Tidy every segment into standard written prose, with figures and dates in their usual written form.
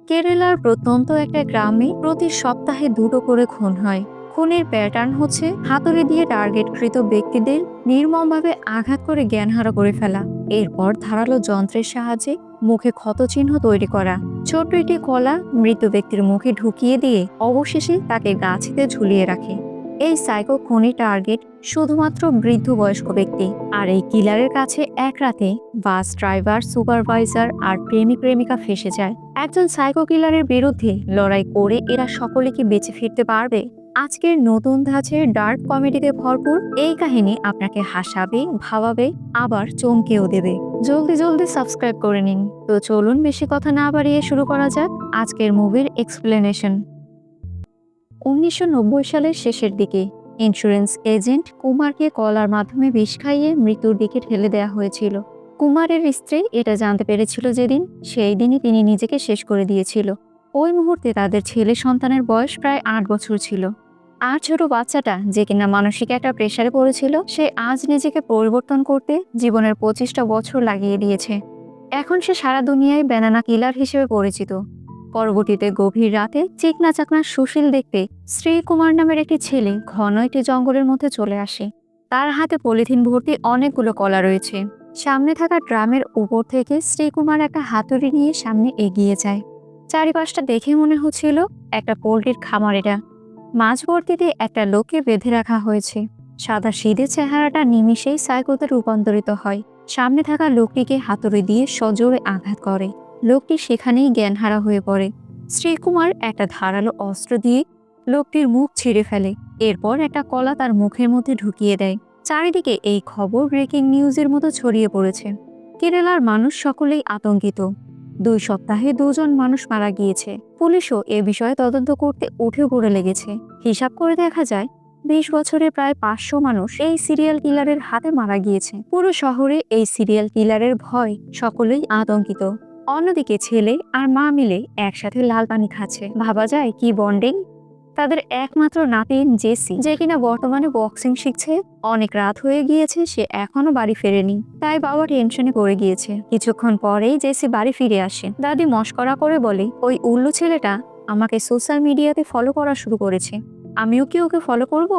কেরালার প্রত্যন্ত একটা গ্রামে প্রতি সপ্তাহে দুটো করে খুন হয়। খুনের প্যাটার্ন হচ্ছে হাতুড়ি দিয়ে টার্গেটকৃত ব্যক্তিদের নির্মমভাবে আঘাত করে জ্ঞানহারা করে ফেলা, এরপর ধারালো যন্ত্রের সাহায্যে মুখে ক্ষতচিহ্ন তৈরি করা, ছোট্ট একটি কলা মৃত ব্যক্তির মুখে ঢুকিয়ে দিয়ে অবশেষে তাকে গাছিতে ঝুলিয়ে রাখে। এই সাইকো খুনি টার্গেট শুধুমাত্র বৃদ্ধ বয়স্ক ব্যক্তি। আর এই কিলারের কাছে এক রাতে বাস ড্রাইভার, সুপারভাইজার আর প্রেমিক প্রেমিকা ফেঁসে যায়। একজন সাইকো কিলারের বিরুদ্ধে লড়াই করে এরা সকলে কি বেঁচে ফিরতে পারবে? আজকের নতুন ধাঁচের ডার্ক কমেডিতে ভরপুর এই কাহিনী আপনাকে হাসাবে, ভাবাবে, আবার চমকেও দেবে। জলদি জলদি সাবস্ক্রাইব করে নিন। তো চলুন বেশি কথা না বাড়িয়ে শুরু করা যাক আজকের মুভির এক্সপ্লেনেশন। ১৯৯০ সালের শেষের দিকে ইন্স্যুরেন্স এজেন্ট কুমারকে কলার মাধ্যমে বিষ খাইয়ে মৃত্যুর দিকে ঠেলে দেওয়া হয়েছিল। কুমারের স্ত্রী এটা জানতে পেরেছিল যেদিন, সেই দিনই তিনি নিজেকে শেষ করে দিয়েছিল। ওই মুহূর্তে তাদের ছেলে সন্তানের বয়স প্রায় ৮ বছর ছিল। আর ছোট বাচ্চাটা, যে কিনা মানসিক একটা প্রেসারে পড়েছিল, সে আজ নিজেকে পরিবর্তন করতে জীবনের ২৫টা বছর লাগিয়ে দিয়েছে। এখন সে সারা দুনিয়ায় ব্যানানা কিলার হিসেবে পরিচিত। পরবর্তীতে গভীর রাতে চিকনা চাকনা সুশীল দেখতে শ্রী কুমার নামের একটি ছেলে ঘন একটি জঙ্গলের মধ্যে চলে আসে। তার হাতে পলিথিন ভর্তি অনেকগুলো কলা রয়েছে। সামনে থাকা ড্রামের উপর থেকে শ্রীকুমার একটা হাতুড়ি নিয়ে সামনে এগিয়ে যায়। চারিপাশটা দেখে মনে হচ্ছিল একটা পোল্ট্রির খামার এটা। মাঝবর্তীতে একটা লোককে বেঁধে রাখা হয়েছে। সাদা সিধে চেহারাটা নিমিষেই সাইকোতে রূপান্তরিত হয়। সামনে থাকা লোকটিকে হাতুড়ি দিয়ে সজোরে আঘাত করে। লোকটি সেখানেই জ্ঞানহারা হয়ে পড়ে। শ্রীকুমার একটা ধারালো অস্ত্র দিয়ে লোকটির মুখ ছিঁড়ে ফেলে, এরপর একটা কলা তার মুখের মধ্যে ঢুকিয়ে দেয়। চারিদিকে এই খবর ব্রেকিং নিউজের মতো ছড়িয়ে পড়েছে। কেরালার মানুষ সকলেই আতঙ্কিত। ২ সপ্তাহে ২ জন মানুষ মারা গিয়েছে। পুলিশও এ বিষয়ে তদন্ত করতে উঠে পড়ে লেগেছে। হিসাব করে দেখা যায় ২০ বছরে প্রায় ৫০০ মানুষ এই সিরিয়াল কিলারের হাতে মারা গিয়েছে। পুরো শহরে এই সিরিয়াল কিলারের ভয়, সকলেই আতঙ্কিত। অন্যদিকে ছেলে আর মা মিলে একসাথে লাল পানি খাচ্ছে। ভাবা যায় কি বন্ডিং। তাদের একমাত্র নাতিন জেসি, যে কিনা বর্তমানে বক্সিং শিখছে। অনেক রাত হয়ে গিয়েছে, সে এখনো বাড়ি ফেরেনি, তাই বাবা টেনশনে পড়ে গিয়েছে। কিছুক্ষণ পরেই জেসি বাড়ি ফিরে আসে। দাদি মশকরা করে বলে, ওই উল্লু ছেলেটা আমাকে সোশ্যাল মিডিয়াতে ফলো করা শুরু করেছে, আমিও কি ওকে ফলো করব?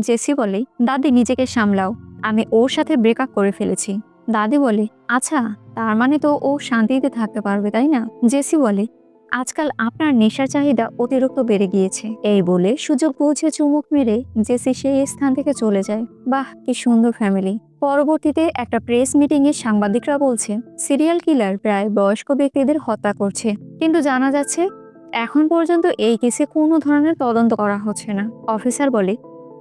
জেসি বলে, দাদি নিজেকে সামলাও, আমি ওর সাথে ব্রেকআপ করে ফেলেছি। দাদি বলে, আচ্ছা, তার মানে তো ও শান্তিতে থাকতে পারবে, তাই না? জেসি বলে, আজকাল আপনার নেশার চাহিদা অতিরিক্ত বেড়ে গিয়েছে। এই বলে সুযোগ বুঝে চুমুক মেরে জেসি সেই স্থান থেকে চলে যায়। বাহ, কি সুন্দর ফ্যামিলি। পরবর্তীতে একটা প্রেস মিটিং এ সাংবাদিকরা বলছে, সিরিয়াল কিলার প্রায় বয়স্ক ব্যক্তিদের হত্যা করছে, কিন্তু জানা যাচ্ছে এখন পর্যন্ত এই কেসে কোনো ধরনের তদন্ত করা হচ্ছে না। অফিসার বলে,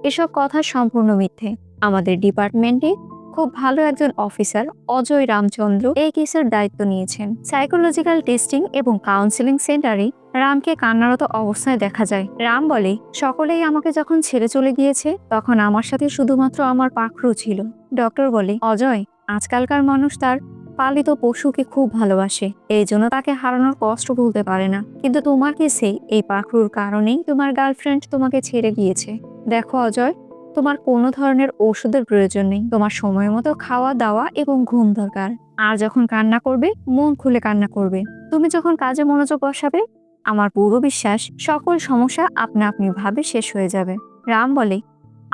এসব কথা সম্পূর্ণ মিথ্যে। আমাদের ডিপার্টমেন্টে খুব ভালো একজন অফিসার অজয় রামচন্দ্র এই কেসের দায়িত্ব নিয়েছেন। সাইকোলজিক্যাল টেস্টিং এবং কাউন্সিলিং সেন্টারে রামকে কান্নারত অবস্থায় দেখা যায়। রাম বলে, সকলেই আমাকে যখন ছেড়ে চলে গিয়েছে, তখন আমার সাথে শুধুমাত্র আমার পাখরু ছিল। ডক্টর বলে, অজয়, আজকালকার মানুষ তার পালিত পশুকে খুব ভালোবাসে, এই জন্য তাকে হারানোর কষ্ট ভুলতে পারে না। কিন্তু তোমার কেসে এই পাখরুর কারণেই তোমার গার্লফ্রেন্ড তোমাকে ছেড়ে গিয়েছে। দেখো অজয়, তোমার কোনো ধরনের ঔষধের প্রয়োজন নেই। তোমার সময় মতো খাওয়া দাওয়া এবং ঘুম দরকার। আর যখন কান্না করবে, মন খুলে কান্না করবে। তুমি যখন কাজে মনোযোগ বসাবে, আমার পুরো বিশ্বাস সকল সমস্যা আপনা আপনি ভাবে শেষ হয়ে যাবে। রাম বলে,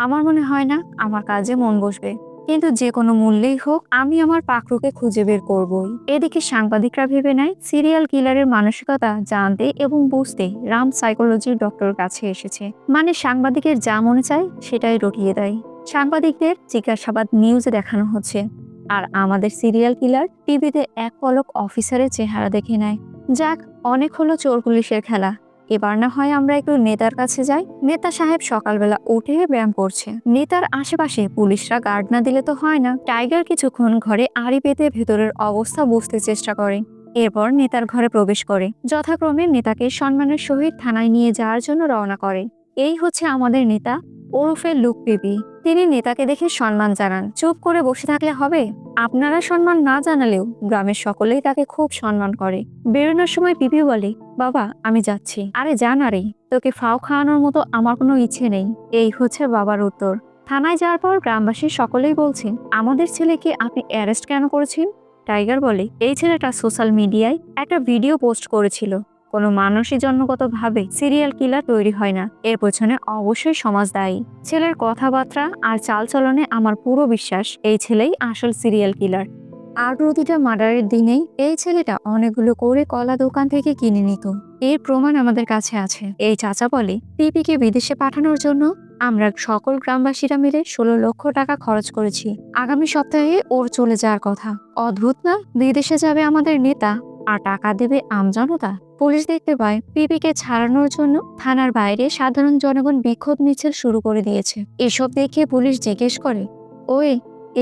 আমার মনে হয় না আমার কাজে মন বসবে, কিন্তু যে কোনো মূল্যেই হোক আমি আমার পাখরুকে খুঁজে বের করবই। এদিকে সাংবাদিকরা ভেবে নেয় সিরিয়াল কিলারের মানসিকতা জানতে এবং বুঝতে রাম সাইকোলজির ডক্টরের কাছে এসেছে। মানে সাংবাদিকের যা মনে চায় সেটাই রটিয়ে দেয়। সাংবাদিকদের জিজ্ঞাসাবাদ নিউজে দেখানো হচ্ছে, আর আমাদের সিরিয়াল কিলার টিভিতে এক পলক অফিসারের চেহারা দেখে নেয়। যাক, অনেক হলো চোর পুলিশের খেলা। এবার না হয় আমরা একটু নেতার কাছে যাই। নেতা সাহেব সকালবেলা উঠে ব্যায়াম করছে। নেতার আশেপাশে পুলিশরা গার্ড না দিলে তো হয় না। টাইগার কিছুক্ষণ ঘরে আড়ি পেতে ভেতরের অবস্থা বুঝতে চেষ্টা করে। এরপর নেতার ঘরে প্রবেশ করে। যথাক্রমে নেতাকে সম্মানের সহিত থানায় নিয়ে যাওয়ার জন্য রওনা করে। এই হচ্ছে আমাদের নেতা, ওরফে লুক পিপি। তিনি নেতাকে দেখে সম্মান জানান। চুপ করে বসে থাকলে হবে? আপনারা সম্মান না জানালেও গ্রামের সকলেই তাকে খুব সম্মান করে। বেরোনোর সময় পিপি বলে, বাবা আমি যাচ্ছি। আরে যা না রে, তোকে ফাও খাওয়ানোর মতো আমার কোনো ইচ্ছে নেই। এই হচ্ছে বাবার উত্তর। থানায় যাওয়ার পর গ্রামবাসী সকলেই বলছেন, আমাদের ছেলেকে আপনি অ্যারেস্ট কেন করেছেন? টাইগার বলে, এই ছেলেটা সোশ্যাল মিডিয়ায় একটা ভিডিও পোস্ট করেছিল, কোনো মানুষই জন্মগতভাবে সিরিয়াল কিলার তৈরি হয় না, এর পেছনে অবশ্যই সমাজ দায়ী। ছেলের কথাবার্তা আর চালচলনে আমার পুরো বিশ্বাস এই ছেলেই আসল সিরিয়াল কিলার। আর প্রতিটা মার্ডারের দিনেই এই ছেলেটা অনেকগুলো করে কলা দোকান থেকে কিনে নিত। এর প্রমাণ আমাদের কাছে আছে। এই চাচা বলে পিপিকে বিদেশে পাঠানোর জন্য আমরা সকল গ্রামবাসীরা মিলে 16 লক্ষ টাকা খরচ করেছি। আগামী সপ্তাহে ওর চলে যাওয়ার কথা। অদ্ভুত না? বিদেশে যাবে আমাদের নেতা আর টাকা দেবে আমজনতা। পুলিশ দেখতে পায় পিপিকে ছাড়ানোর জন্য থানার বাইরে সাধারণ জনগণ বিক্ষোভ মিছিল শুরু করে দিয়েছে। এসব দেখে পুলিশ জিজ্ঞেস করে, ওই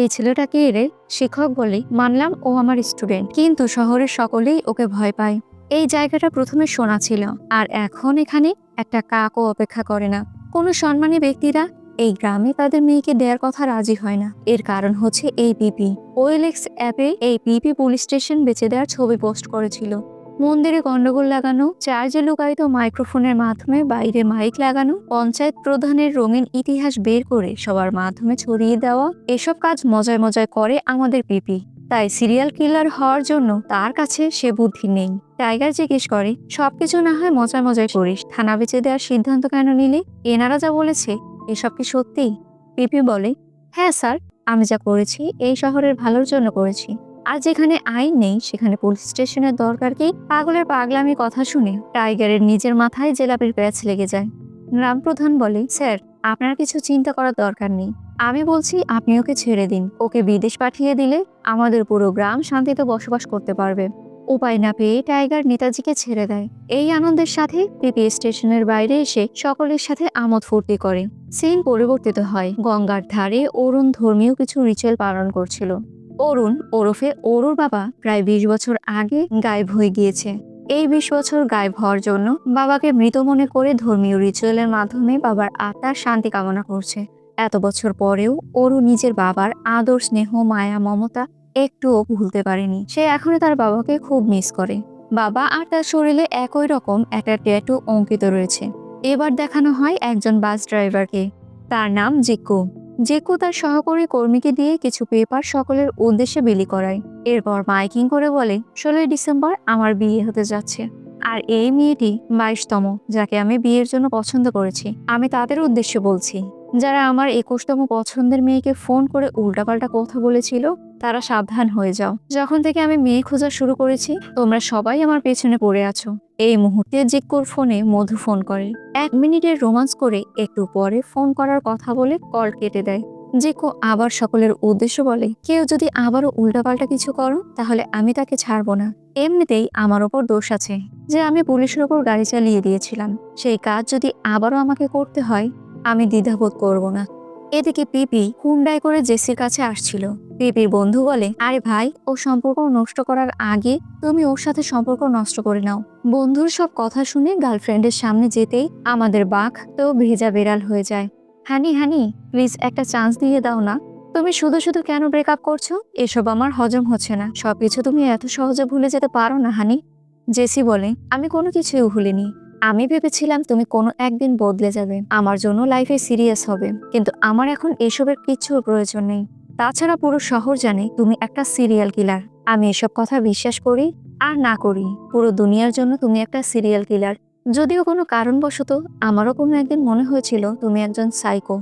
এই ছেলেটা কে রে? শিক্ষক বলে, মানলাম ও আমার স্টুডেন্ট, কিন্তু শহরের সকলেই ওকে ভয় পায়। এই জায়গাটা প্রথমে সোনা ছিল, আর এখন এখানে একটা কাকও অপেক্ষা করে না। কোনো সম্মানী ব্যক্তিরা এই গ্রামে তাদের মেয়েকে দেওয়ার কথা রাজি হয় না। এর কারণ হচ্ছে এই পিপি। ওএলএক্স অ্যাপে এই পিপি পুলিশ স্টেশন বেচে দেওয়ার ছবি পোস্ট করেছিল। মন্দিরে গন্ডগোল লাগানো, চার্জে লুকায়িত মাইক্রোফোনের মাধ্যমে বাইরে মাইক লাগানো, পঞ্চায়েত প্রধানের রঙিন ইতিহাস বের করে সবার মাধ্যমে ছড়িয়ে দেওয়া, এসব কাজ মজায় মজায় করে আমাদের পিপি। তাই সিরিয়াল কিলার হওয়ার জন্য তার কাছে সে বুদ্ধি নেই। টাইগার জিজ্ঞেস করে, সবকিছু না হয় মজায় মজায় করিস, থানা বেচে দেওয়ার সিদ্ধান্ত কেন নিলি? এনারা যা বলেছে এসব কি সত্যি? পিপি বলে, হ্যাঁ স্যার, আমি যা করেছি এই শহরের ভালোর জন্য করেছি। আর যেখানে আইন নেই সেখানে পুলিশ স্টেশনের দরকার কি? পাগলের পাগলামি কথা শুনে টাইগারের নিজের মাথায় জেলাপির প্যাচ লেগে যায়। গ্রামপ্রধান বলে, স্যার, আপনার কিছু চিন্তা করার দরকার নেই। আমি বলছি আপনি ওকে ছেড়ে দিন। ওকে বিদেশ পাঠিয়ে দিলে আমাদের পুরো গ্রাম শান্তিতে বসবাস করতে পারবে। উপায় না পেয়ে টাইগার নেতাজিকে ছেড়ে দেয়। এই আনন্দের সাথে পিপি স্টেশনের বাইরে এসে সকলের সাথে আমোদ ফুর্তি করে। সিন পরিবর্তিত হয়। গঙ্গার ধারে অরুণ ধর্মীয় কিছু রিচুয়াল পালন করছিল। অরুণ ওরফে অরুর বাবা প্রায় 20 বছর আগে গায়েব হয়ে গিয়েছে। এই 20 বছর গায়েব হওয়ার জন্য বাবাকে মৃত মনে করে ধর্মীয় রিচুয়ালের মাধ্যমে বাবার আত্মার শান্তি কামনা করছে। এত বছর পরেও অরু নিজের বাবার আদর, স্নেহ, মায়া, মমতা একটুও ভুলতে পারেনি। সে এখনো তার বাবাকে খুব মিস করে। বাবা আর তার শরীরে একই রকম একটা ট্যাটু অঙ্কিত রয়েছে। এবার দেখানো হয় একজন বাস ড্রাইভারকে। তার নাম জিকু। জিকু তার সহকারী কর্মীকে দিয়ে কিছু পেপার সকলের উদ্দেশ্যে বিলি করায়। এরপর মাইকিং করে বলে, 16ই ডিসেম্বর আমার বিয়ে হতে যাচ্ছে। আর এই মেয়েটি 22তম, যাকে আমি বিয়ের জন্য পছন্দ করেছি। আমি তাদের উদ্দেশ্যে বলছি, যারা আমার 21তম পছন্দের মেয়েকে ফোন করে উল্টাপাল্টা কথা বলেছিল, তারা সাবধান হয়ে যাও। যখন থেকে আমি মেয়ে খোঁজা শুরু করেছি তোমরা সবাই আমার পেছনে পড়ে আছো। এই মুহূর্তে জিক্কুর ফোনে মধু ফোন করে। 1 মিনিটের রোমান্স করে একটু পরে ফোন করার কথা বলে কল কেটে দেয়। জিকু আবার সকলের উদ্দেশ্য বলে, কেউ যদি আবারও উল্টাপাল্টা কিছু করো তাহলে আমি তাকে ছাড়বো না। এমনিতেই আমার ওপর দোষ আছে যে আমি পুলিশের ওপর গাড়ি চালিয়ে দিয়েছিলাম। সেই কাজ যদি আবারও আমাকে করতে হয় আমি দ্বিধাবোধ করব না। এদিকে পিপি হুন্ডাই করে জেসির কাছে আসছিল। পিপির বন্ধু বলে, আরে ভাই, ও সম্পর্ক নষ্ট করার আগে তুমি ওর সাথে সম্পর্ক নষ্ট করে নাও। বন্ধুর সব কথা শুনে গার্লফ্রেন্ডের সামনে যেতেই আমাদের বাঘ তো ভেজা বেড়াল হয়ে যায়। হানি হানি, প্লিজ একটা চান্স দিয়ে দাও না। তুমি শুধু শুধু কেন ব্রেকআপ করছো? এসব আমার হজম হচ্ছে না। সবকিছু তুমি এত সহজে ভুলে যেতে পারো না হানি। জেসি বলে, আমি কোনো কিছুই ভুলিনি। আমি ভেবেছিলাম তুমি কোনো একদিন বদলে যাবে, আমার জন্য লাইফে সিরিয়াস হবে, কিন্তু আমার এখন এসবের কিচ্ছু প্রয়োজন নেই। তাছাড়া পুরো শহর জানে তুমি একটা সিরিয়াল কিলার। আমি এসব কথা বিশ্বাস করি আর না করি, পুরো দুনিয়ার জন্য তুমি একটা সিরিয়াল কিলার। যদিও কোনো কারণবশত আমারও কোনো একদিন মনে হয়েছিল তুমি একজন সাইকো।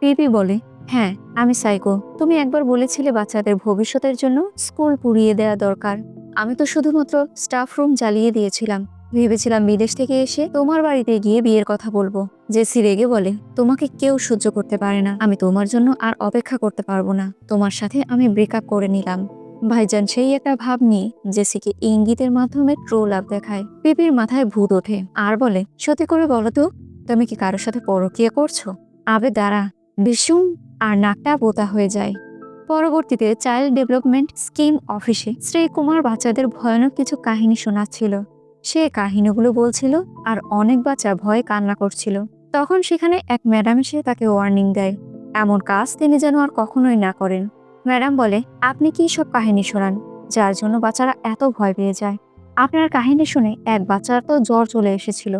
পিপি বলে, হ্যাঁ, আমি সাইকো। তুমি একবার বলেছিলে বাচ্চাদের ভবিষ্যতের জন্য স্কুল পুড়িয়ে দেওয়া দরকার। আমি তো শুধুমাত্র স্টাফ রুম জ্বালিয়ে দিয়েছিলাম। ভেবেছিলাম বিদেশ থেকে এসে তোমার বাড়িতে গিয়ে বিয়ের কথা বলবো। জেসি রেগে বলে, তোমাকে কেউ সহ্য করতে পারে না। আমি তোমার জন্য আর অপেক্ষা করতে পারবো না। তোমার সাথে আমি ব্রেকআপ করে নিলাম। ভাইজান সেই একটা ভাব নিয়ে জেসিকে ইঙ্গিতের মাধ্যমে ট্রু লাভ দেখায়। পিপির মাথায় ভূত ওঠে আর বলে, সত্যি করে বলো তো, তুমি কি কারোর সাথে পরকীয়া করছো? আবে দাঁড়া, বিশুম, আর নাকটা বোতা হয়ে যায়। পরবর্তীতে চাইল্ড ডেভেলপমেন্ট স্কিম অফিসে শ্রীকুমার বাচ্চাদের ভয়ানক কিছু কাহিনী শোনাচ্ছিল। সে কাহিনীগুলো বলছিল আর অনেক বাচ্চা ভয়ে কান্না করছিল। তখন সেখানে এক ম্যাডাম এসে তাকে ওয়ার্নিং দেয়, এমন কাজ তিনি যেন আর কখনোই না করেন। ম্যাডাম বলে, আপনি কি সব কাহিনী শোনান যার জন্য বাচ্চারা এত ভয় পেয়ে যায়? আপনার কাহিনী শুনে এক বাচ্চার তো জ্বর চলে এসেছিল।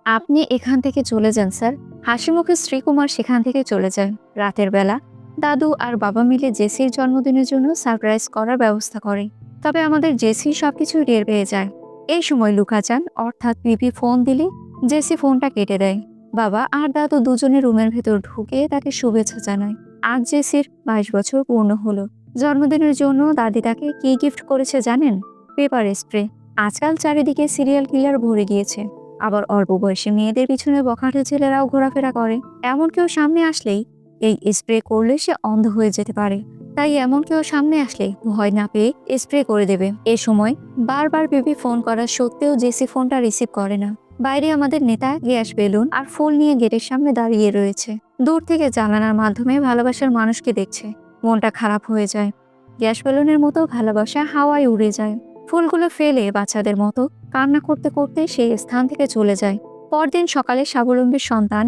আপনি এখান থেকে চলে যান স্যার। হাসি মুখে শ্রীকুমার সেখান থেকে চলে যায়। রাতের বেলা দাদু আর বাবা মিলে জেসির জন্মদিনের জন্য সারপ্রাইজ করার ব্যবস্থা করে। তবে আমাদের জেসি সবকিছু টের পেয়ে যায়। এই সময় লুকাচান অর্থাৎ পিপি ফোন দিলে জেসি ফোনটা কেটে দেয়। বাবা আর দাদু দুজনে রুমের ভেতর ঢুকে তাকে শুভেচ্ছা জানায়। আজ জেসির 22 বছর পূর্ণ হলো। জন্মদিনের জন্য দাদি তাকে কি গিফট করেছে জানেন? Paper spray. আজকাল চারিদিকে সিরিয়াল কিলার ভরে গিয়েছে। আবার অল্প বয়সী মেয়েদের পিছনে বখাটে ছেলেরাও ঘোরাফেরা করে। এমন কেউ সামনে আসলেই এই স্প্রে করলে সে অন্ধ হয়ে যেতে পারে। তাই এমন কেউ সামনে আসলে ভয় না পেয়ে স্প্রে করে দেবে। এ সময় বারবার বেবি ফোন করা সত্ত্বেও জেসি ফোনটা রিসিভ করে না। বাইরে আমাদের নেতা গ্যাস বেলুন আর ফুল নিয়ে গেটের সামনে দাঁড়িয়ে রয়েছে। দূর থেকে জানালার মাধ্যমে ভালোবাসার মানুষকে দেখছে। মনটা খারাপ হয়ে যায়। গ্যাস বেলুনের মতো ভালোবাসা হাওয়ায় উড়ে যায়। ফুলগুলো ফেলে বাচ্চাদের মতো কান্না করতে করতে সেই স্থান থেকে চলে যায়। পরদিন সকালে স্বাবলম্বী সন্তান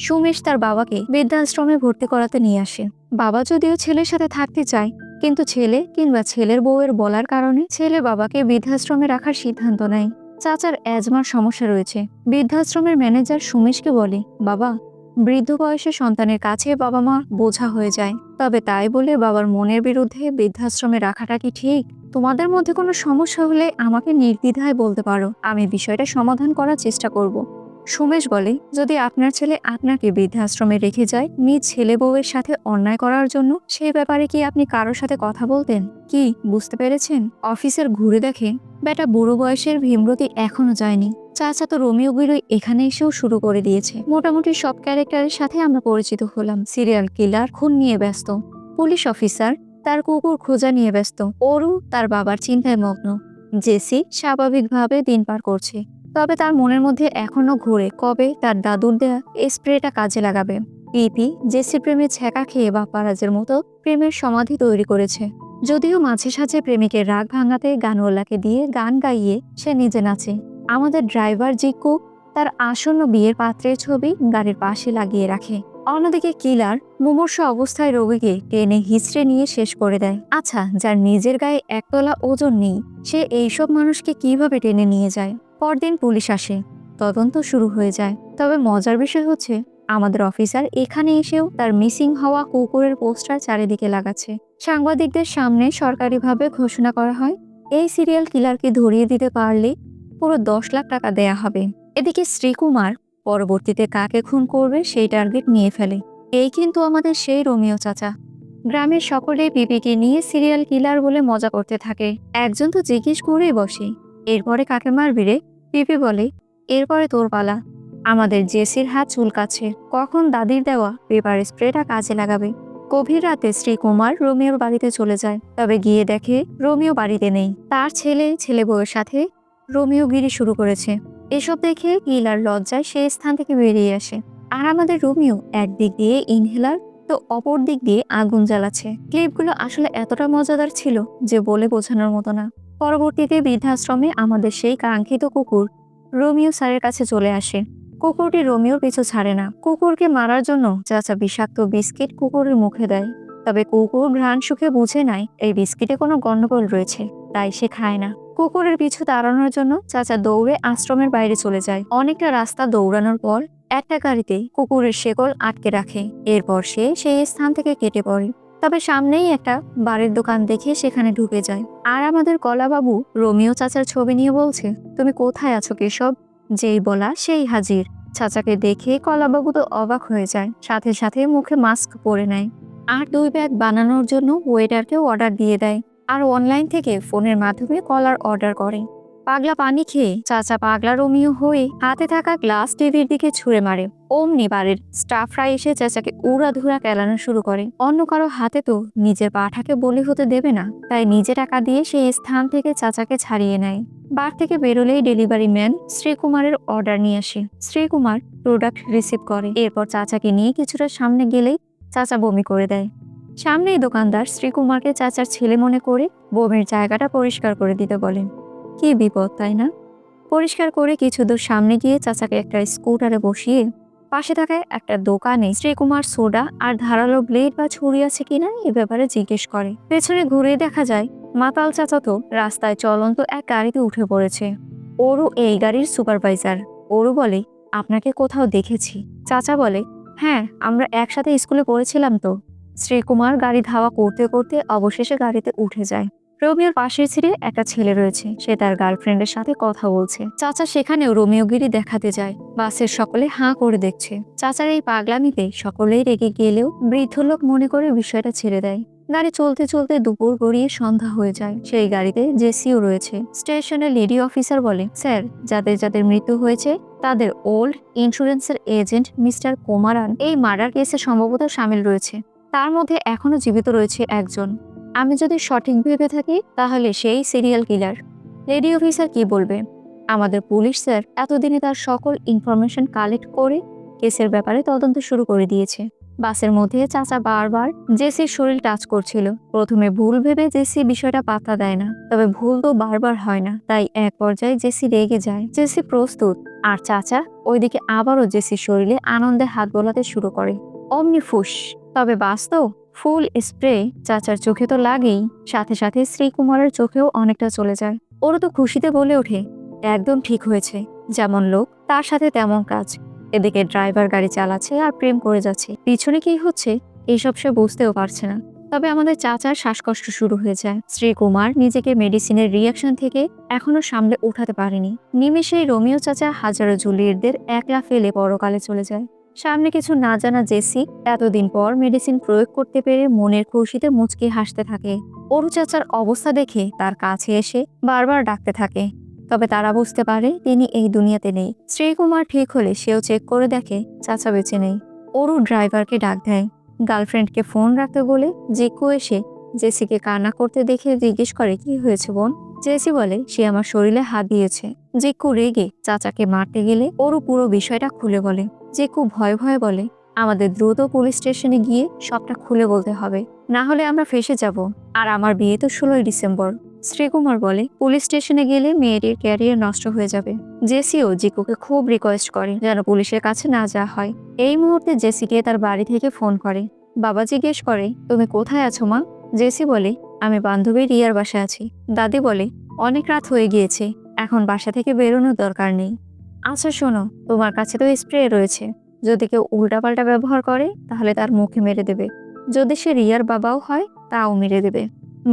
সুমেশ তার বাবাকে বৃদ্ধাশ্রমে ভর্তি করাতে নিয়ে আসে। বাবা যদিও ছেলের সাথে থাকতে চায়, কিন্তু ছেলে কিংবা ছেলের বউয়ের বলার কারণে ছেলে বাবাকে বৃদ্ধাশ্রমে রাখার সিদ্ধান্ত নেয়। চাচার অ্যাজমার সমস্যা রয়েছে। বৃদ্ধাশ্রমের ম্যানেজার সুমেশকে বলে, বাবা, বৃদ্ধ বয়সে সন্তানের কাছে বাবা মা বোঝা হয়ে যায়। তবে তাই বলে বাবার মনের বিরুদ্ধে বৃদ্ধাশ্রমে রাখাটা কি ঠিক? তোমাদের মধ্যে কোনো সমস্যা হলে আমাকে নির্দ্বিধায় বলতে পারো, আমি বিষয়টা সমাধান করার চেষ্টা করব। সুমেশ বলে, যদি আপনার ছেলে আপনাকে বৃদ্ধাশ্রমে রেখে যায় নিজ ছেলে বউয়ের সাথে অন্যায় করার জন্য, সেই ব্যাপারে কি আপনি কারোর সাথে কথা বলতেন? কি বুঝতে পেরেছেন? অফিসার ঘুরে দেখে বেটা বুড়ো বয়সের ভীমরতি এখনো যায়নি। চাচা তো রোমিও গিরোই এখানে এসেও শুরু করে দিয়েছে। মোটামুটি সব ক্যারেক্টারের সাথে আমরা পরিচিত হলাম। সিরিয়াল কিলার খুন নিয়ে ব্যস্ত, পুলিশ অফিসার তার কুকুর খোঁজা নিয়ে ব্যস্ত, ওরু তার বাবার চিন্তায় মগ্ন, জেসি স্বাভাবিকভাবে দিন পার করছে। তবে তার মনের মধ্যে এখনো ঘুরে কবে তার দাদুর দেয়া স্প্রেটা কাজে লাগাবে। পিপি জেসির প্রেমে ছ্যাঁকা খেয়ে বাপ্পারাজের মতো প্রেমের সমাধি তৈরি করেছে। যদিও মাঝে সাঝে প্রেমিকের রাগ ভাঙাতে গানওয়ালাকে দিয়ে গান গাইয়ে সে নিজে নাচে। আমাদের ড্রাইভার জিক্কু তার আসন্ন বিয়ের পাত্রের ছবি গাড়ির পাশে লাগিয়ে রাখে। অন্যদিকে কিলার মুমূর্ষ অবস্থায় রোগীকে টেনে হিচড়ে নিয়ে শেষ করে দেয়। আচ্ছা, যার নিজের গায়ে 1 তোলা ওজন নেই, সে এইসব মানুষকে কিভাবে টেনে নিয়ে যায়? পরদিন পুলিশ আসে, তদন্ত শুরু হয়ে যায়। তবে মজার বিষয় হচ্ছে, আমাদের অফিসার এখানে এসেও তার মিসিং হওয়া কুকুরের পোস্টার চারিদিকে লাগাচ্ছে। সাংবাদিকদের সামনে সরকারিভাবে ঘোষণা করা হয়, এই সিরিয়াল কিলারকে ধরিয়ে দিতে পারলে পুরো 10 লাখ টাকা দেয়া হবে। এদিকে শ্রীকুমার পরবর্তীতে কাকে খুন করবে সেই টার্গেট নিয়ে ফেলে। এই কিন্তু আমাদের সেই রোমিও চাচা। গ্রামের সকলেই পিপিকে নিয়ে সিরিয়াল কিলার বলে মজা করতে থাকে। একজন তো জিজ্ঞেস করেই বসে, এরপরে কাকে মারবি রে? পিপি বলে, এরপরে তোর পালা। আমাদের জেসির হাত চুলকাচ্ছে, কখন দাদির দেওয়া পেপার স্প্রেটা কাজে লাগাবে। গভীর রাতে শ্রীকুমার রোমিওর বাড়িতে চলে যায়। তবে গিয়ে দেখে রোমিও বাড়িতে নেই। তার ছেলে বউয়ের সাথে রোমিও গিরি শুরু করেছে। এসব দেখে কিলার লজ্জায় সে স্থান থেকে বেরিয়ে আসে। আর আমাদের রোমিও একদিক দিয়ে ইনহেলার তো অপর দিক দিয়ে আগুন জ্বালাচ্ছে। ক্লিপগুলো আসলে এতটা মজাদার ছিল যে বলে বোঝানোর মতো না। পরবর্তীতে বৃদ্ধাশ্রমে আমাদের সেই কাঙ্ক্ষিত কুকুর রোমিও স্যারের কাছে চলে আসে। কুকুরটি রোমিওর পিছু ছাড়ে না। কুকুরকে মারার জন্য চাচা বিষাক্ত বিস্কিট কুকুরের মুখে দেয়। তবে কুকুর ঘ্রাণ সুখে বুঝে নাই এই বিস্কিটে কোনো গন্ডগোল রয়েছে, তাই সে খায় না। কুকুরের পিছু তাড়ানোর জন্য চাচা দৌড়ে আশ্রমের বাইরে চলে যায়। অনেকটা রাস্তা দৌড়ানোর পর একটা গাড়িতে কুকুরের শেকল আটকে রাখে। এরপর সে সেই স্থান থেকে কেটে পড়ে। তবে সামনেই একটা বাড়ির দোকান দেখে সেখানে ঢুকে যায়। আর আমাদের কলাবাবু রোমিও চাচার ছবি নিয়ে বলছে, তুমি কোথায় আছো কেশব? যেই বলা সেই হাজির। চাচাকে দেখে কলাবাবু তো অবাক হয়ে যায়, সাথে সাথে মুখে মাস্ক পরে নেয়। আর 2 ব্যাগ বানানোর জন্য ওয়েটারকেও অর্ডার দিয়ে দেয়। আর অনলাইন থেকে ফোনের মাধ্যমে কলার অর্ডার করে। পাগলা পানি খেয়ে চাচা পাগলা রোমিও হয়ে হাতে থাকা গ্লাস টিভির দিকে ছুঁড়ে মারে। অমনি বাড়ির স্টাফরা এসে চাচাকে উড়াধুরা কেলানো শুরু করে। অন্য কারো হাতে তো নিজের পাঠাকে বলি হতে দেবে না, তাই নিজে টাকা দিয়ে সেই স্থান থেকে চাচাকে ছাড়িয়ে নেয়। বার থেকে বেরোলেই ডেলিভারি ম্যান শ্রীকুমারের অর্ডার নিয়ে আসে। শ্রীকুমার প্রোডাক্ট রিসিভ করে। এরপর চাচাকে নিয়ে কিছুটা সামনে গেলেই চাচা বমি করে দেয়। সামনেই দোকানদার শ্রীকুমারকে চাচার ছেলে মনে করে বমির জায়গাটা পরিষ্কার করে দিতে বলেন। কি বিপদ, তাই না? পরিষ্কার করে কিছু দূর সামনে গিয়ে চাচাকে একটা স্কুটারে বসিয়ে পাশে থাকা একটা দোকানে শ্রীকুমার সোডা আর ধারালো ব্লেড বা ছুরি আছে কিনা এ ব্যাপারে জিজ্ঞেস করে। পেছনে ঘুরে দেখা যায় মাতাল চাচা তো রাস্তায় চলন্ত এক গাড়িতে উঠে পড়েছে। ওরও এই গাড়ির সুপারভাইজার। ওরও বলে, আপনাকে কোথাও দেখেছি। চাচা বলে, হ্যাঁ, আমরা একসাথে স্কুলে পড়েছিলাম তো। শ্রীকুমার গাড়ি ধাওয়া করতে করতে অবশেষে গাড়িতে উঠে যায়। রোমিওর পাশের সিটে একটা ছেলে রয়েছে, সে তার গার্লফ্রেন্ডের সাথে কথা বলছে। চাচা সেখানেও রোমিওগিরি দেখাতে যায়। বাসের সকলে হাঁ করে দেখছে। চাচার এই পাগলামিতে সকলেই রেগে গেলেও বৃদ্ধ লোক মনে করে বিষয়টা ছেড়ে দেয়। গাড়ি চলতে চলতে দুপুর গড়িয়ে সন্ধ্যা হয়ে যায়। সেই গাড়িতে জেসিও রয়েছে। স্টেশনে লেডি অফিসার বলে, স্যার, যাদের যাদের মৃত্যু হয়েছে তাদের ওল্ড ইন্স্যুরেন্সের এজেন্ট মিস্টার কুমারান এই মার্ডার কেসে সম্ভবত সামিল রয়েছে। তার মধ্যে এখনো জীবিত রয়েছে একজন। আমি যদি সঠিক ভেবে থাকি তাহলে সেই সিরিয়াল কিলার। লেডি অফিসার কি বলবে? আমাদের পুলিশ স্যার এতদিনে তার সকল ইনফরমেশন কালেক্ট করে কেসের ব্যাপারে তদন্ত শুরু করে দিয়েছে। বাসের মধ্যে চাচা বারবার জেসির শরীর টাচ করছিল। প্রথমে ভুল ভেবে জেসি বিষয়টা পাত্তা দেয় না, তবে ভুল তো বারবার হয় না, তাই এক পর্যায়ে জেসি রেগে যায়। জেসি প্রস্তুত, আর চাচা ওইদিকে আবারও জেসির শরীরে আনন্দে হাত বোলাতে শুরু করে। অমনি ফুস। তবে বাস তো ফুল স্প্রে, চাচার চোখে তো লাগেই, সাথে সাথে শ্রীকুমারের চোখেও অনেকটা চলে যায়। ওরা তো খুশিতে বলে ওঠে, একদম ঠিক হয়েছে, যেমন লোক তার সাথে তেমন কাজ। এদিকে ড্রাইভার গাড়ি চালাচ্ছে আর প্রেম করে যাচ্ছে, পিছনে কি হচ্ছে এইসব সে বুঝতেও পারছে না। তবে আমাদের চাচার শ্বাসকষ্ট শুরু হয়ে যায়। শ্রীকুমার নিজেকে মেডিসিনের রিয়াকশন থেকে এখনো সামলে উঠাতে পারেনি। নিমেষেই রোমিও চাচা হাজারো জুলিয়েটদের একলা ফেলে পরকালে চলে যায়। সামনে কিছু না জানা জেসি এতদিন পর মেডিসিন প্রয়োগ করতে পেরে মনের খুশিতে মুচকি হাসতে থাকে। অরু চাচার অবস্থা দেখে তার কাছে এসে বারবার ডাকতে থাকে, তবে তারা বুঝতে পারে তিনি এই দুনিয়াতে নেই। শ্রীকুমার ঠিক হলে সেও চেক করে দেখে চাচা বেঁচে নেই। অরু ড্রাইভারকে ডাক দেয়। গার্লফ্রেন্ডকে ফোন রাখতে বলে জিকু এসে জেসিকে কান্না করতে দেখে জিজ্ঞেস করে, কি হয়েছে বোন? জেসি বলে, সে আমার শরীরে হাত দিয়েছে। জিকু রেগে চাচাকে মারতে গেলে অরু পুরো বিষয়টা খুলে বলে। জিকু ভয়ে ভয়ে বলে, আমাদের দ্রুত পুলিশ স্টেশনে গিয়ে সবটা খুলে বলতে হবে, না হলে আমরা ফেঁসে যাব। আর আমার বিয়ে তো 16ই ডিসেম্বর। শ্রীকুমার বলে, পুলিশ স্টেশনে গেলে মেয়েটির ক্যারিয়ার নষ্ট হয়ে যাবে। জেসিও জিকুকে খুব রিকোয়েস্ট করে যেন পুলিশের কাছে না যাওয়া হয়। এই মুহূর্তে জেসিকে তার বাড়ি থেকে ফোন করে। বাবা জিজ্ঞেস করে, তুমি কোথায় আছো মা? জেসি বলে, আমি বান্ধবী রিয়ার বাসায় আছি। দাদি বলে, অনেক রাত হয়ে গিয়েছে, এখন বাসা থেকে বেরোনোর দরকার নেই। আচ্ছা শোনো, তোমার কাছে তো স্প্রে রয়েছে, যদি কেউ উল্টাপাল্টা ব্যবহার করে তাহলে তার মুখে মেরে দেবে। যদি সে রিয়ার বাবাও হয় তাও মেরে দেবে।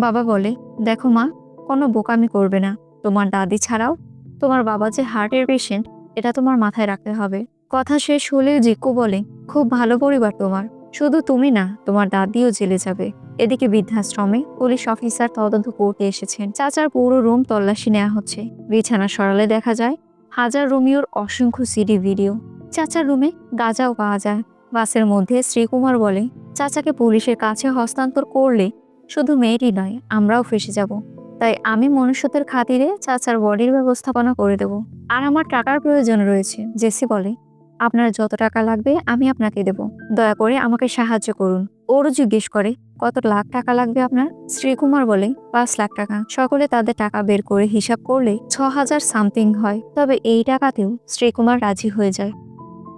বাবা বলে, দেখো মা, কোনো বোকামি করবে না। তোমার দাদি ছাড়াও তোমার বাবা যে হার্টের পেশেন্ট, এটা তোমার মাথায় রাখতে হবে। কথা শেষ হলে জিকু বলে, খুব ভালো পরিবার তোমার, শুধু তুমি না, তোমার দাদিও জেলে যাবে। এদিকে বৃদ্ধাশ্রমে পুলিশ অফিসার তদন্ত করতে এসেছেন। চাচার পুরো রুম তল্লাশি নেওয়া হচ্ছে। বিছানা সরালে দেখা যায় হাজার রোমিওর অসংখ্য সিডি ভিডিও। চাচার রুমে গাঁজাও পাওয়া যায়। বাসের মধ্যে শ্রীকুমার বলে, চাচাকে পুলিশের কাছে হস্তান্তর করলে শুধু মেয়েটি নয়, আমরাও ফেসে যাব। তাই আমি মনুষ্যত্বের খাতিরে চাচার বডির ব্যবস্থাপনা করে দেব। আর আমার টাকার প্রয়োজন রয়েছে। জেসি বলে, আপনার যত টাকা লাগবে আমি আপনাকে দেব, দয়া করে আমাকে সাহায্য করুন। ওরও জিজ্ঞেস করে, কত লাখ টাকা লাগবে আপনার? শ্রীকুমার বলে, 5 লাখ টাকা। সকলে তাদের টাকা বের করে হিসাব করলে 6,000 সামথিং হয়। তবে এই টাকাতেও শ্রীকুমার রাজি হয়ে যায়।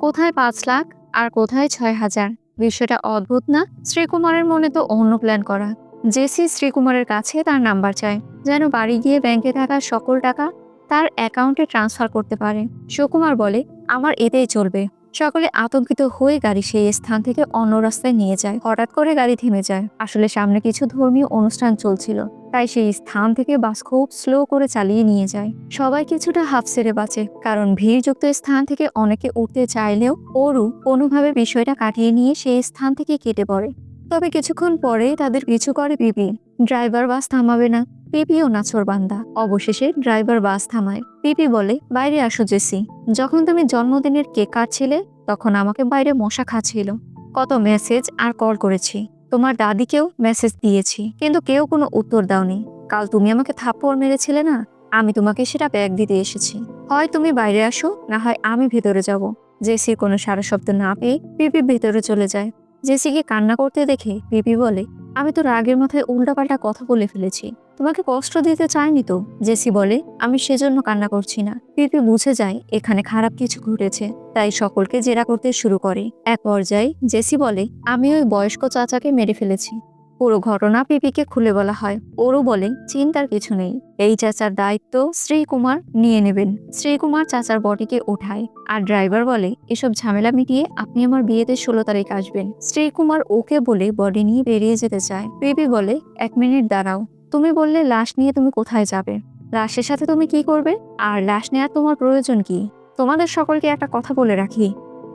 কোথায় 5 লাখ আর কোথায় 6,000? বিষয়টা অদ্ভুত না? শ্রীকুমারের মনে তো অন্য প্ল্যান করা। জেসি শ্রীকুমারের কাছে তার নাম্বার চায়, যেন বাড়ি গিয়ে ব্যাংকে থাকা সকল টাকা তার অ্যাকাউন্টে ট্রান্সফার করতে পারে। সুকুমার বলে, আমার এতেই চলবে। সকলে আতঙ্কিত হয়ে গাড়ি সেই স্থান থেকে অন্য রাস্তায় নিয়ে যায়। হঠাৎ করে গাড়ি থেমে যায়। আসলে সামনে কিছু ধর্মীয় অনুষ্ঠান চলছিল, তাই সেই স্থান থেকে বাস খুব স্লো করে চালিয়ে নিয়ে যায়। সবাই কিছুটা হাফ ছেড়ে বাঁচে, কারণ ভিড়যুক্ত স্থান থেকে অনেকে উঠতে চাইলেও অরু কোনোভাবে বিষয়টা কাটিয়ে নিয়ে সেই স্থান থেকে কেটে পড়ে। তবে কিছুক্ষণ পরে তাদের পিছু করে পিপি। ড্রাইভার বাস থামাবে না। পিপিও নাছোড়বান্দা। অবশেষে ড্রাইভার বাস থামায়। পিপি বলে, বাইরে আসো জেসি। যখন তুমি জন্মদিনের কেক কাটছিলে তখন আমাকে বাইরে মশা খাচ্ছিল। কত মেসেজ আর কল করেছি, তোমার দাদিকেও মেসেজ দিয়েছি, কিন্তু কেউ কোনো উত্তর দাওনি। কাল তুমি আমাকে থাপ্পড় মেরেছিলে না, আমি তোমাকে সেটা ব্যাগ দিতে এসেছি। হয় তুমি বাইরে আসো, না হয় আমি ভেতরে যাব। জেসির কোনো সারা শব্দ না পেয়ে পিপি ভেতরে চলে যায়। জেসিকে কান্না করতে দেখে পিপি বলে, আমি তো রাগের মাথায় উল্টাপাল্টা কথা বলে ফেলেছি, তোমাকে কষ্ট দিতে চাইনি তো। জেসি বলে, আমি সেজন্য কান্না করছি না। পিপি বুঝে যায় এখানে খারাপ কিছু ঘটেছে, তাই সকলকে জেরা করতে শুরু করে। এক পর্যায়ে জেসি বলে, আমি ওই বয়স্ক চাচাকে মেরে ফেলেছি। পুরো ঘটনা পিপিকে খুলে বলা হয়। ওরও বলে, চিন্তার কিছু নেই, এই চাচার দায়িত্ব শ্রীকুমার নিয়ে নেবেন। শ্রীকুমার চাচার বডিকে ওঠায়, আর ড্রাইভার বলে, এসব ঝামেলা মিটিয়ে আপনি আমার বিয়েতে 16 তারিখ আসবেন। শ্রীকুমার ওকে বলে বডি নিয়ে বেরিয়ে যেতে চায়। পিপি বলে, 1 মিনিট দাঁড়াও। তুমি বললে লাশ নিয়ে তুমি কোথায় যাবে, লাশের সাথে তুমি কি করবে, আর লাশ নেওয়ার তোমার প্রয়োজন কি? তোমাদের সকলকে একটা কথা বলে রাখি,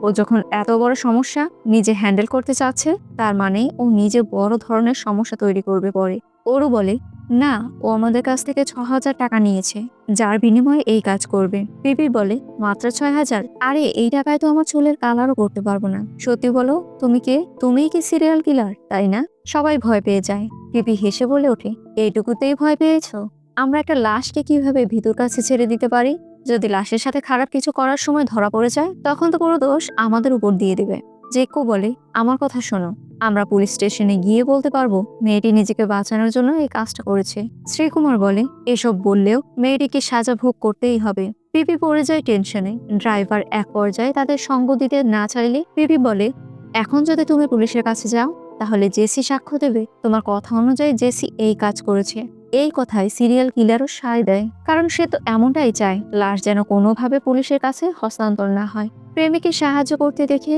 ও যখন এত বড় সমস্যা নিজে হ্যান্ডেল করতে চাচ্ছে, তার মানে ও নিজে বড় ধরনের সমস্যা তৈরি করবে পরে। ওরও বলে, না, ও আমাদের কাছ থেকে 6,000 টাকা নিয়েছে, যার বিনিময়ে এই কাজ করবে। পিপি বলে, মাত্র 6,000? আরে এই টাকায় তো আমার চুলের কালারও করতে পারবো না। সত্যি বলো, তুমি কে? তুমিই কি সিরিয়াল কিলার, তাই না? সবাই ভয় পেয়ে যায়। পিপি হেসে বলে ওঠে, এইটুকুতেই ভয় পেয়েছো? আমরা একটা লাশকে কিভাবে ভিতর কাছে ছেড়ে দিতে পারি? যদি লাশের সাথে খারাপ কিছু করার সময় ধরা পড়ে যায়, তখন তো পুরো দোষ আমাদের উপর দিয়ে দিবে। জেকো বলে, আমার কথা শোনো, আমরা পুলিশ স্টেশনে গিয়ে বলতে পারবো মেয়েটি নিজেকে বাঁচানোর জন্য এই কাজটা করেছে। শ্রীকুমার বলে, এসব বললেও মেয়েটিকে সাজা ভোগ করতেই হবে। পিপি পড়ে যায় টেনশনে। ড্রাইভার এক পর্যায়ে তাদের সঙ্গ দিতে না চাইলে পিপি বলে, এখন যদি তুমি পুলিশের কাছে যাও, তাহলে জেসি সাক্ষ্য দেবে তোমার কথা অনুযায়ী জেসি এই কাজ করেছে। এই কথায় সিরিয়াল কিলারও সায় দেয়, কারণ সে তো এমনটাই চায়, লাশ যেন কোনোভাবে পুলিশের কাছে হস্তান্তর না হয়। প্রেমিকে সাহায্য করতে দেখে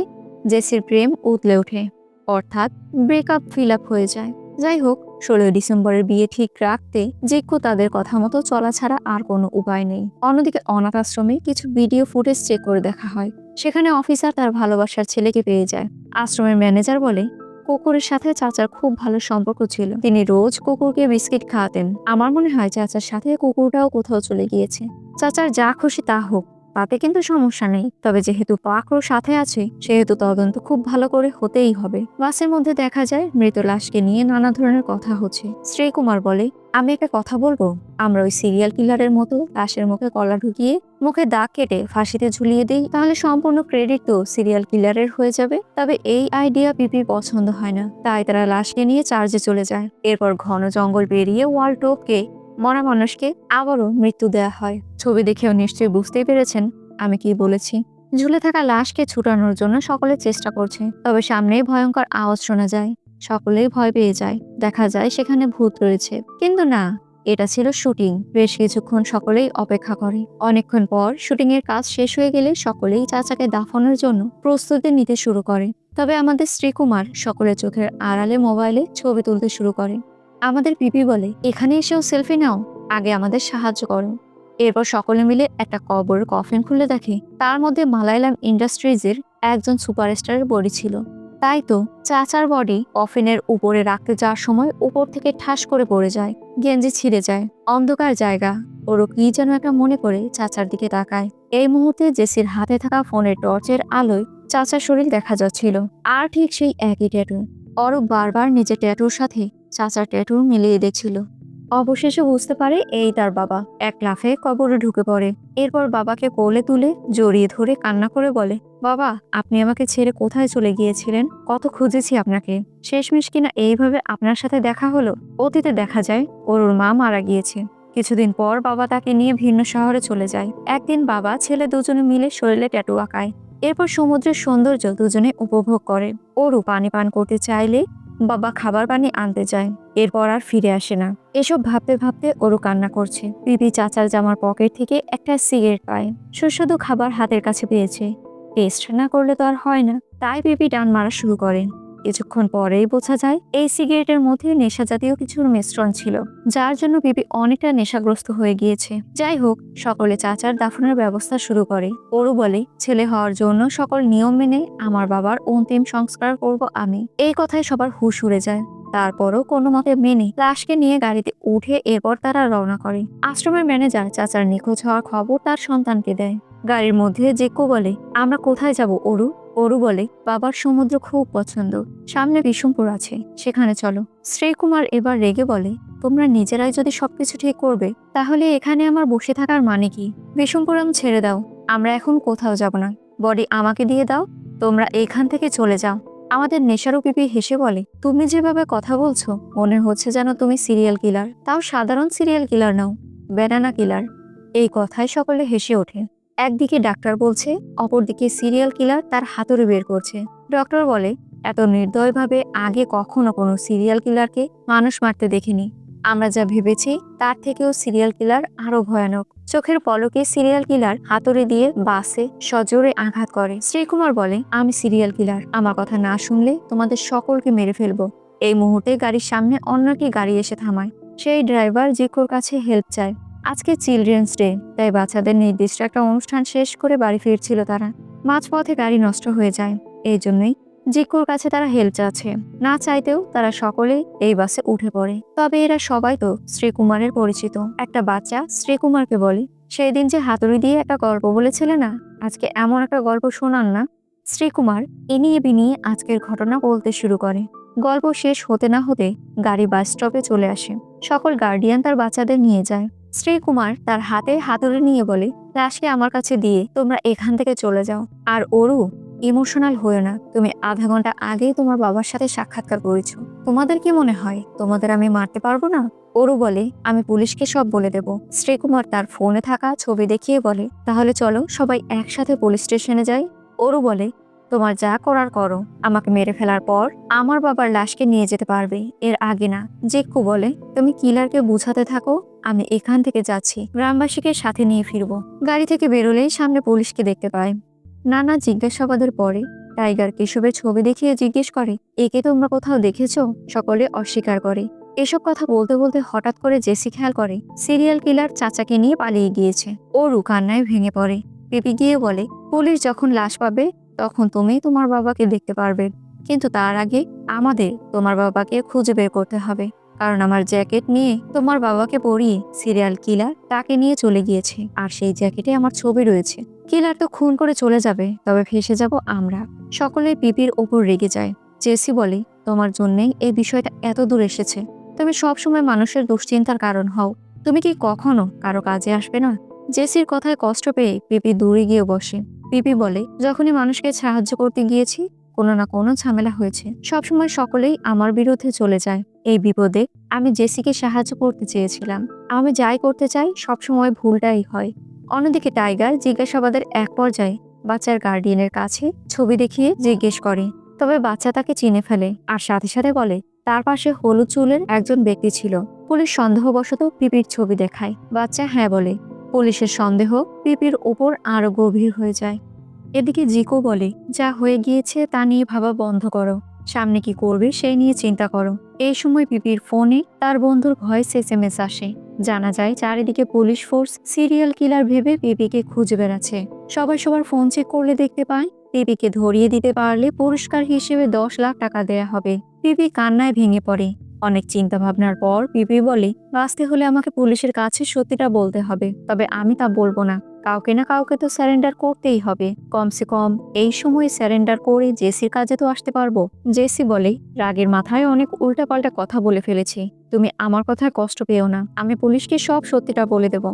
জেসির প্রেম উতলে ওঠে, অর্থাৎ ব্রেকআপ ফিল আপ হয়ে যায়। যাই হোক, 16 ডিসেম্বরের বিয়ে ঠিক রাখতে জেকো তাদের কথা মতো চলা ছাড়া আর কোনো উপায় নেই। অন্যদিকে অনাথ আশ্রমে কিছু ভিডিও ফুটেজ চেক করে দেখা হয়। সেখানে অফিসার তার ভালোবাসার ছেলেকে পেয়ে যায়। আশ্রমের ম্যানেজার বলে, কুকুরের সাথে চাচার খুব ভালো সম্পর্ক ছিল, তিনি রোজ কুকুরকে বিস্কিট খাওয়াতেন। আমার মনে হয় চাচার সাথে কুকুরটাও কোথাও চলে গিয়েছে। চাচার যা খুশি তা হোক, তাতে কিন্তু সমস্যা নেই, তবে যেহেতু পাখরও সাথে আছে, সেহেতু তদন্ত খুব ভালো করে হতেই হবে। বাসের মধ্যে দেখা যায় মৃত লাশকে নিয়ে নানা ধরনের কথা হচ্ছে। শ্রীকুমার বলে, আমি একটা কথা বলবো, আমরা ওই সিরিয়াল কিলারের মতো লাশের মুখে কলা ঢুকিয়ে মুখে দাগ কেটে ফাঁসিতে ঝুলিয়ে দিই, তাহলে সম্পূর্ণ ক্রেডিট তো সিরিয়াল কিলারের হয়ে যাবে। তবে এই আইডিয়া পিপি পছন্দ হয় না, তাই তারা লাশকে নিয়ে চার্জে চলে যায়। এরপর ঘন জঙ্গল পেরিয়ে ওয়াল টপকে মরা মানুষকে আবারও মৃত্যু দেয়া হয়। ছবি দেখেও নিশ্চয়ই বুঝতেই পেরেছেন আমি কি বলেছি। ঝুলে থাকা লাশকে ছুটানোর জন্য সকলে চেষ্টা করছে, তবে সামনেই ভয়ঙ্কর আওয়াজ শোনা যায়। সকলেই ভয় পেয়ে যায়। দেখা যায় সেখানে ভূত রয়েছে, কিন্তু না, এটা ছিল শুটিং। বেশ কিছুক্ষণ সকলেই অপেক্ষা করে। অনেকক্ষণ পর শুটিং এর কাজ শেষ হয়ে গেলে সকলেই চাচাকে দাফনের জন্য প্রস্তুতি নিতে শুরু করে। তবে আমাদের শ্রীকুমার সকলের চোখের আড়ালে মোবাইলে ছবি তুলতে শুরু করে। আমাদের পিপি বলে, এখানে এসেও সেলফি নাও, আগে আমাদের সাহায্য করো। এরপর সকলে মিলে একটা কবরের কফিন খুলে দেখে তার মধ্যে মালায়ালাম ইন্ডাস্ট্রিজের একজন সুপারস্টারের বডি ছিল। তাই তো চাচার বডি কফিনের উপরে রাখতে যাওয়ার সময় উপর থেকে ঠাস করে পড়ে যায়, গেঞ্জি ছিঁড়ে যায়। অন্ধকার জায়গা, ওরও কি যেন একটা মনে করে চাচার দিকে তাকায়। এই মুহূর্তে জেসির হাতে থাকা ফোনের টর্চের আলোয় চাচার শরীর দেখা যাচ্ছিল, আর ঠিক সেই একই ট্যাটু। অরূপ বারবার নিজের ট্যাটুর সাথে চাচার ট্যাটু মিলিয়ে দেখছিল। অবশেষে বুঝতে পারে এই তার বাবা। এক লাফে কবরে ঢুকে পড়ে। এরপর বাবাকে কোলে তুলে জড়িয়ে ধরে কান্না করে বলে, বাবা, আপনি আমাকে ছেড়ে কোথায় চলে গিয়েছিলেন? কত খুঁজেছি আপনাকে, শেষমেশ কিনা এইভাবে আপনার সাথে দেখা হলো। অতীতে দেখা যায় ওর মা মারা গিয়েছে। কিছুদিন পর বাবা তাকে নিয়ে ভিন্ন শহরে চলে যায়। একদিন বাবা ছেলে দুজনে মিলে শরীরে ট্যাটু আঁকায়। এরপর সমুদ্রের সৌন্দর্য দুজনে উপভোগ করে। ওরও পানি পান করতে চাইলে বাবা খাবার পানি আনতে যায়, এরপর আর ফিরে আসে না। এসব ভাবতে ভাবতে ওরও কান্না করছে। পিপি চাচার জামার পকেট থেকে একটা সিগারেট পায়। সুস্বাদু খাবার হাতের কাছে পেয়েছে, টেস্ট না করলে তো আর হয় না, তাই পিপি টান মারা শুরু করেন। কিছুক্ষণ পরেই বোঝা যায় এই সিগারেটের মধ্যে নেশা জাতীয় কিছুর মিশ্রণ ছিল, যার জন্য পিপি অনেকটা নেশাগ্রস্ত হয়ে গিয়েছে। যাই হোক, সকলে চাচার দাফনের ব্যবস্থা শুরু করে। ওরও বলে, ছেলে হওয়ার জন্য সকল নিয়ম মেনে আমার বাবার অন্তিম সংস্কার করব আমি। এই কথায় সবার হুঁশ উড়ে যায়। তারপরও কোনো মতে মেনে লাশকে নিয়ে গাড়িতে উঠে এরপর তারা রওনা করে। আশ্রমের ম্যানেজার চাচার নিখোঁজ হওয়ার খবর তার সন্তানকে দেয়। গাড়ির মধ্যে জেকো বলে, আমরা কোথায় যাব অরু? অরু বলে, বাবার সমুদ্র খুব পছন্দ, সামনে বিষমপুর আছে, সেখানে চলো। শ্রীকুমার এবার রেগে বলে, তোমরা নিজেরাই যদি সবকিছু ঠিক করবে, তাহলে এখানে আমার বসে থাকার মানে কি? বিষমপুরম ছেড়ে দাও, আমরা এখন কোথাও যাব না, বডি আমাকে দিয়ে দাও, তোমরা এখান থেকে চলে যাও। আমাদের নেশারও পিপি হেসে বলে, তুমি যেভাবে কথা বলছো মনে হচ্ছে যেন তুমি সিরিয়াল কিলার, তাও সাধারণ সিরিয়াল কিলার নাও, ব্যানানা কিলার। এই কথায় সকলে হেসে ওঠে। একদিকে ডাক্তার বলছে, অপরদিকে সিরিয়াল কিলার তার হাতুড়ি বের করছে। ডক্টর বলে, এত নির্দয়ভাবে আগে কখনো কোনো সিরিয়াল কিলারকে মানুষ মারতে দেখিনি। আমরা যা ভেবেছি তার থেকেও সিরিয়াল কিলার আরো ভয়ানক। চোখের পলকে সিরিয়াল কিলার হাতুড়ি দিয়ে বাসে সজোরে আঘাত করে। শ্রীকুমার বলে, আমি সিরিয়াল কিলার, আমার কথা না শুনলে তোমাদের সকলকে মেরে ফেলবো। এই মুহূর্তে গাড়ির সামনে অন্য একটি গাড়ি এসে থামায়। সেই ড্রাইভার জিকোর কাছে হেল্প চায়। আজকে চিলড্রেন্স ডে, তাই বাচ্চাদের নির্দিষ্ট একটা অনুষ্ঠান শেষ করে বাড়ি ফিরছিল তারা। মাঝপথে গাড়ি নষ্ট হয়ে যায়, এই জন্যই জিকোর কাছে তারা হেল্প চাচ্ছে। না চাইতেও তারা সকলেই এই বাসে উঠে পড়ে। তবে এরা সবাই তো শ্রীকুমারের পরিচিত। একটা বাচ্চা শ্রীকুমারকে বলে, সেই দিন যে হাতুড়ি দিয়ে একটা গল্প বলেছিলে না, আজকে এমন একটা গল্প শোনান না। শ্রীকুমার এনিয়ে বিনিয়ে আজকের ঘটনা বলতে শুরু করে। গল্প শেষ হতে না হতে গাড়ি বাস স্টপে চলে আসে। সকল গার্ডিয়ান তার বাচ্চাদের নিয়ে যায়। শ্রীকুমার তার হাতে হাতুড়ি নিয়ে বলে, লাশকে আমার কাছে দিয়ে তোমরা এখান থেকে চলে যাও। আর অরু, ইমোশনাল হয়ে না, তুমি আধা ঘন্টা আগেই তোমার বাবার সাথে সাক্ষাৎকার করেছো। তোমাদের কি মনে হয় তোমাদের আমি মারতে পারবো না? অরু বলে, আমি পুলিশকে সব বলে দেব। শ্রীকুমার তার ফোনে থাকা ছবি দেখিয়ে বলে, তাহলে চলো সবাই একসাথে পুলিশ স্টেশনে যাই। অরু বলে, তোমার যা করার করো, আমাকে মেরে ফেলার পর আমার বাবার লাশকে নিয়ে যেতে পারবে, এর আগে না। জিক্কু বলে, তুমি কিলারকে বুঝাতে থাকো, আমি এখান থেকে যাচ্ছি, গ্রামবাসীকে সাথে নিয়ে ফিরবো। গাড়ি থেকে বেরোলেই সামনে পুলিশকে দেখতে পায়। নানা জিজ্ঞাসাবাদের পরে টাইগার কেশবের ছবি দেখিয়ে জিজ্ঞেস করে, একে তোমরা কোথাও দেখেছো? সকলে অস্বীকার করে। এসব কথা বলতে বলতে হঠাৎ করে জেসি খেয়াল করে সিরিয়াল কিলার চাচাকে নিয়ে পালিয়ে গিয়েছে। ওরু কান্নায় ভেঙে পড়ে। পিপি গিয়ে বলে, পুলিশ যখন লাশ পাবে তখন তুমি তোমার বাবাকে দেখতে পারবে, কিন্তু তার আগে আমাদের তোমার বাবাকে খুঁজে বের করতে হবে, কারণ আমার জ্যাকেট নিয়ে তোমার বাবাকে পরিয়ে সিরিয়াল কিলার তাকে নিয়ে চলে গিয়েছে, আর সেই জ্যাকেটে আমার ছবি রয়েছে। কিলার তো খুন করে চলে যাবে, তবে ফেসে যাব আমরা। সকলেই পিপির ওপর রেগে যায়। জেসি বলে, তোমার জন্যই এই বিষয়টা এত দূর এসেছে। তুমি সবসময় মানুষের দুশ্চিন্তার কারণ হও। তুমি কি কখনো কারো কাজে আসবে না? জেসির কথায় কষ্ট পেয়ে পিপি দূরে গিয়ে বসে। পিপি বলে, যখনই মানুষকে সাহায্য করতে গিয়েছি কোনো না কোনো ঝামেলা হয়েছে। সবসময় সকলেই আমার বিরুদ্ধে চলে যায়। এই বিপদে আমি জেসিকে সাহায্য করতে চেয়েছিলাম। আমি যাই করতে চাই সবসময় ভুলটাই হয়। অন্যদিকে টাইগার জিজ্ঞাসাবাদের এক পর্যায়ে বাচ্চার গার্ডিয়ানের কাছে ছবি দেখিয়ে জিজ্ঞেস করে, তবে বাচ্চা তাকে চিনে ফেলে আর সাথে সাথে বলে তার পাশে হলুদ চুলের একজন ব্যক্তি ছিল। পুলিশ সন্দেহবশত পিপির ছবি দেখায়। বাচ্চা হ্যাঁ বলে। পুলিশের সন্দেহ পিপির ওপর আরো গভীর হয়ে যায়। এদিকে জিকো বলে, যা হয়ে গিয়েছে তা নিয়ে ভাবা বন্ধ করো, সামনে কি করবে সেই নিয়ে চিন্তা করো। এই সময় পিপির ফোনে তার বন্ধুর ভয়েস SMS আসে। জানা যায় চারিদিকে পুলিশ ফোর্স সিরিয়াল কিলার ভেবে পিপিকে খুঁজে বেড়াচ্ছে। সবাই সবার ফোন চেক করলে দেখতে পায় পিপিকে ধরিয়ে দিতে পারলে পুরস্কার হিসেবে 10 লাখ টাকা দেয়া হবে। পিপি কান্নায় ভেঙে পড়ে। অনেক চিন্তা ভাবনার পর পিপি বলে, বাঁচতে হলে আমাকে পুলিশের কাছে সত্যিটা বলতে হবে, তবে আমি তা বলবো না। কাউকে না কাউকে তো স্যারেন্ডার করতেই হবে, কমসে কম এই সময় স্যারেন্ডার করে জেসির কাজে তো আসতে পারবো। জেসি বলে, রাগের মাথায় অনেক উল্টাপাল্টা কথা বলে ফেলেছি, তুমি আমার কথায় কষ্ট পেও না, আমি পুলিশকে সব সত্যিটা বলে দেব।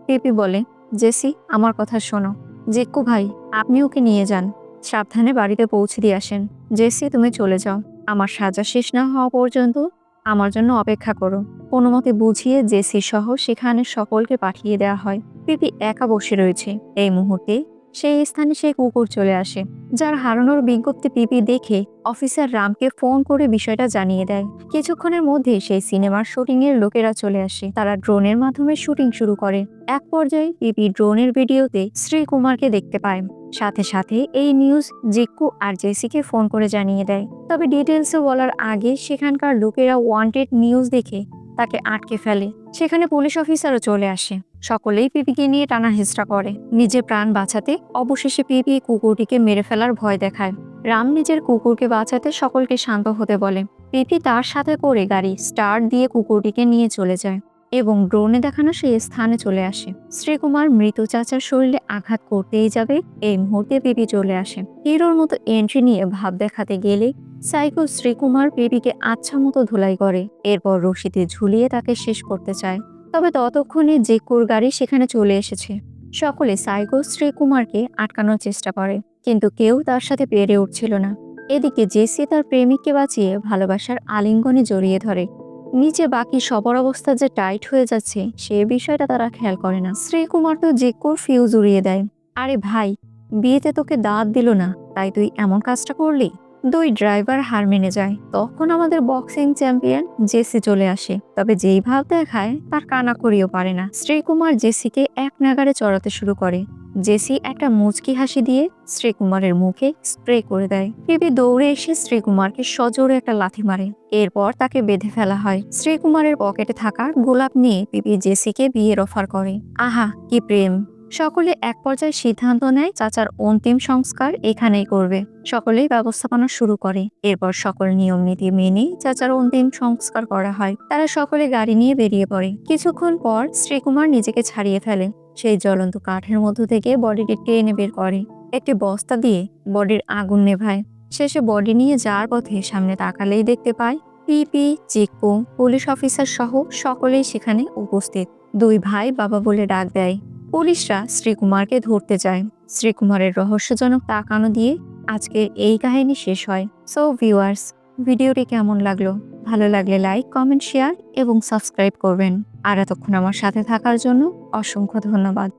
পিপি বলে, জেসি আমার কথা শোনো। জিক্কু ভাই, আপনি ওকে নিয়ে যান, সাবধানে বাড়িতে পৌঁছে দিয়ে আসেন। জেসি তুমি চলে যাও, আমার সাজা শেষ না হওয়া পর্যন্ত আমার জন্য অপেক্ষা করো। কোনো মতে বুঝিয়ে জেসি সহ সেখানে সকলকে পাঠিয়ে দেওয়া হয়। পিপি একা বসে রয়েছে। এই মুহূর্তে সেই স্থানে সেই কুকুর চলে আসে, যার হারানোর বিজ্ঞপ্তি পিপি দেখে অফিসার রামকে ফোন করে বিষয়টা জানিয়ে দেয়। কিছুক্ষণের মধ্যে সেই সিনেমার শুটিং এর লোকেরা চলে আসে। তারা ড্রোনের মাধ্যমে শুটিং শুরু করে। এক পর্যায়ে পিপি ড্রোনের ভিডিওতে শ্রীকুমারকে দেখতে পায়। সাথে সাথে এই নিউজ জিক্কু আর জেসিকে ফোন করে জানিয়ে দেয়। তবে ডিটেলসে বলার আগে সেখানকার লোকেরা ওয়ান্টেড নিউজ দেখে তাকে আটকে ফেলে। সেখানে পুলিশ অফিসারও চলে আসে। সকলেই পিপিকে নিয়ে টানা হেঁচড়া করে। নিজের প্রাণ বাঁচাতে অবশেষে পিপি কুকুরটিকে মেরে ফেলার ভয় দেখায়। রাম নিজের কুকুরকে বাঁচাতে সকলকে শান্ত হতে বলে। পিপি তার সাথে করে গাড়ি স্টার্ট দিয়ে কুকুরটিকে নিয়ে চলে যায় এবং ড্রোনে দেখানো সেই স্থানে চলে আসে। শ্রীকুমার মৃত চাচার শরীরে আঘাত করতেই যাবে, এই মুহূর্তে পিপি চলে আসে। হিরোর মতো এন্ট্রি নিয়ে ভাব দেখাতে গেলে সাইকো শ্রীকুমার পিপিকে আচ্ছা মতো ধুলাই করে। এরপর রশিতে ঝুলিয়ে তাকে শেষ করতে চায়। তবে ততক্ষণে জিক্কুর গাড়ি সেখানে চলে এসেছে। সকলে সাইকো শ্রীকুমারকে আটকানোর চেষ্টা করে, কিন্তু কেউ তার সাথে পেরে উঠছিল না। এদিকে জেসি তার প্রেমিককে বাঁচিয়ে ভালোবাসার আলিঙ্গনে জড়িয়ে ধরে। নিচে বাকি সবার অবস্থা যে টাইট হয়ে যাচ্ছে সে বিষয়টা তারা খেয়াল করে না। শ্রীকুমার তো জিক্কুর ফিউজ উড়িয়ে দেয়। আরে ভাই, বিয়েতে তোকে দাওয়াত দিল না, তাই তুই এমন কাজটা করলি? দুই ড্রাইভার হার মেনে যায়। তখন আমাদের বক্সিং চ্যাম্পিয়ন জেসি চলে আসে, তবে যেই ভাব দেখায় তার কানাকড়িও পারে না। শ্রীকুমার জেসিকে এক নাগাড়ে চড়াতে শুরু করে। জেসি একটা মুচকি হাসি দিয়ে শ্রীকুমারের মুখে স্প্রে করে দেয়। পিপি দৌড়ে এসে শ্রীকুমারকে সজোরে একটা লাথি মারে। এরপর তাকে বেঁধে ফেলা হয়। শ্রীকুমারের পকেটে থাকা গোলাপ নিয়ে পিপি জেসিকে বিয়ের অফার করে। আহা কি প্রেম! সকলে এক পর্যায়ে সিদ্ধান্ত নেয় চাচার অন্তিম সংস্কার এখানেই করবে। সকলেই ব্যবস্থাপনা শুরু করে। এরপর সকল নিয়ম নীতি মেনে চাচার অন্তিম সংস্কার করা হয়। তারা সকলে গাড়ি নিয়ে বেরিয়ে পড়ে। কিছুক্ষণ পর শ্রীকুমার নিজেকে ছাড়িয়ে ফেলে। সেই জ্বলন্ত কাঠের মধ্য থেকে বডিটি টেনে বের করে। একটি বস্তা দিয়ে বডির আগুন নেভায়। শেষে বডি নিয়ে যাওয়ার পথে সামনে তাকালেই দেখতে পায় পিপি, চিকু, পুলিশ অফিসার সহ সকলেই সেখানে উপস্থিত। দুই ভাই বাবা বলে ডাক দেয়। পুলিশরা শ্রীকুমারকে ধরতে চায়। শ্রীকুমারের রহস্যজনক তাকানো দিয়ে আজকের এই কাহিনী শেষ হয়। সো ভিউয়ার্স, ভিডিওটি কেমন লাগলো? ভালো লাগলে লাইক, কমেন্ট, শেয়ার এবং সাবস্ক্রাইব করবেন। আর এতক্ষণ আমার সাথে থাকার জন্য অসংখ্য ধন্যবাদ।